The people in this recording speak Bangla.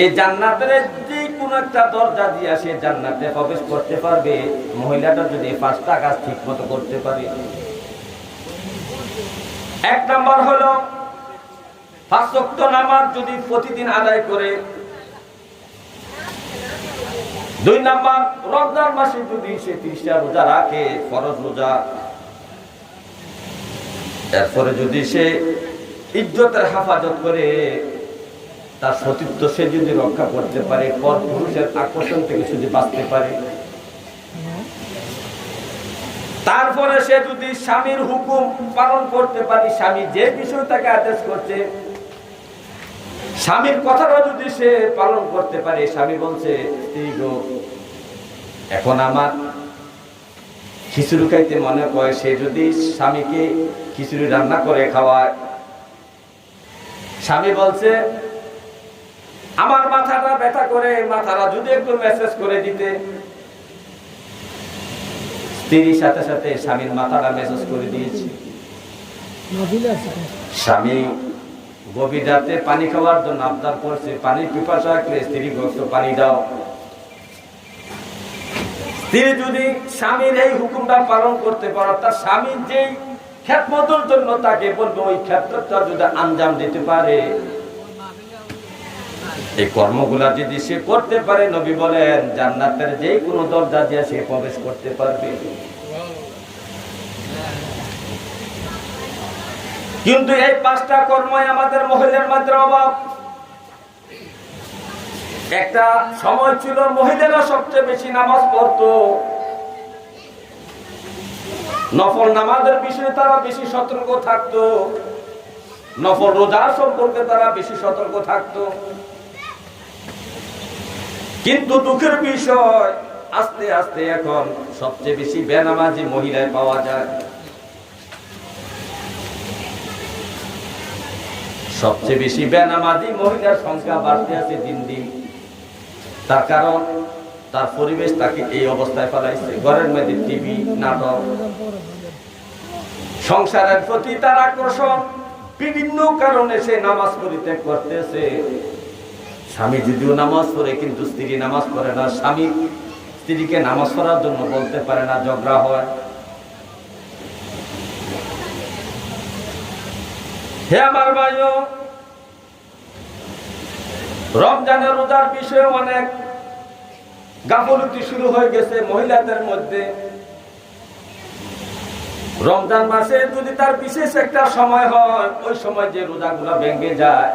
এই জান্নাতের যে কোন একটা দরজা দিয়ে সে জান্নাতে প্রবেশ করতে পারবে মহিলাটা যদি 5টা কাজ ঠিক মতো করতে পারে। এক নাম্বার হলো 5 ওয়াক্ত নামাজ যদি প্রতিদিন আদায় করে। 2 নাম্বার রমজান মাসে যদি সে 30টা রোজা রাখে, ফরজ রোজা। এরপরে যদি সে ইজ্জতের হেফাজত করে, তার সতীত্ব সে যদি রক্ষা করতে পারে, পর পুরুষের আকর্ষণ থেকে যদি বাঁচতে পারে, তারপরে সে যদি স্বামীর হুকুম পালন করতে পারে, স্বামী যে বিষয় তাকে আদেশ করছে স্বামীর কথাটা যদি সে পালন করতে পারে। স্বামী বলছে, স্ত্রী গো এখন আমার খিচুড়ি খাইতে মনে করে, সে যদি স্বামীকে খিচুড়ি রান্না করে খাওয়ায়। স্বামী বলছে আমার মাথাটা ব্যথা করে, মাথাটা যদি একটু মেসেজ করে দিতে। স্ত্রীর সাথে সাথে স্বামীর মাথাটা মেসেজ করে দিয়েছে। স্বামী গভীর রাতে পানি খাওয়ার জন্য আবদার করছে, পানির পিপাসা লাগলে স্ত্রী একটু পানি দাও। স্ত্রী যদি স্বামীর এই হুকুমটা পালন করতে পারে, তার স্বামীর যেই খেদমতের জন্য তাকে বলবে, ওই ক্ষেত্রটা যদি আঞ্জাম দিতে পারে, এই কর্মগুলা যদি সে করতে পারে, নবী বলেন জান্নাতের যে কোনো দরজা দিয়ে সে প্রবেশ করতে পারবে। কিন্তু এই 5টা কর্মই আমাদের মহিলার মধ্যে অভাব। একটা সময় ছিল মহিলারা সবচেয়ে বেশি নামাজ পড়তো, নফল নামাজের বিষয়ে তারা বেশি সতর্ক থাকতো, নফল রোজা সম্পর্কে তারা বেশি সতর্ক থাকতো। কিন্তু দুঃখের বিষয়, আস্তে আস্তে এখন সবচেয়ে বেশি বেনামাজি মহিলায় পাওয়া যায়। সবচেয়ে বেশি বেনামাজি মহিলার সংখ্যা বাড়তে আছে দিন দিন। তার কারণ তার পরিবেশ তাকে এই অবস্থায় ফেলাইছে। ঘরের মধ্যে টিভি, নাটক, সংসারের প্রতি তার আকর্ষণ, বিভিন্ন কারণে সে নামাজ পরিত্যাগ করতেছে। স্বামী যদিও নামাজ পড়ে কিন্তু স্ত্রী নামাজ পড়ে না। স্বামী স্ত্রীকে নামাজ পড়ার জন্য বলতে পারে না, ঝগড়া হয়। হে আমার ভাইও, রমজানের রোজার বিষয়ে অনেক গাফলতি শুরু হয়ে গেছে মহিলাদের মধ্যে। রমজান মাসে যদি তার বিশেষ একটা সময় হয়, ওই সময় যে রোজাগুলো ভেঙে যায়,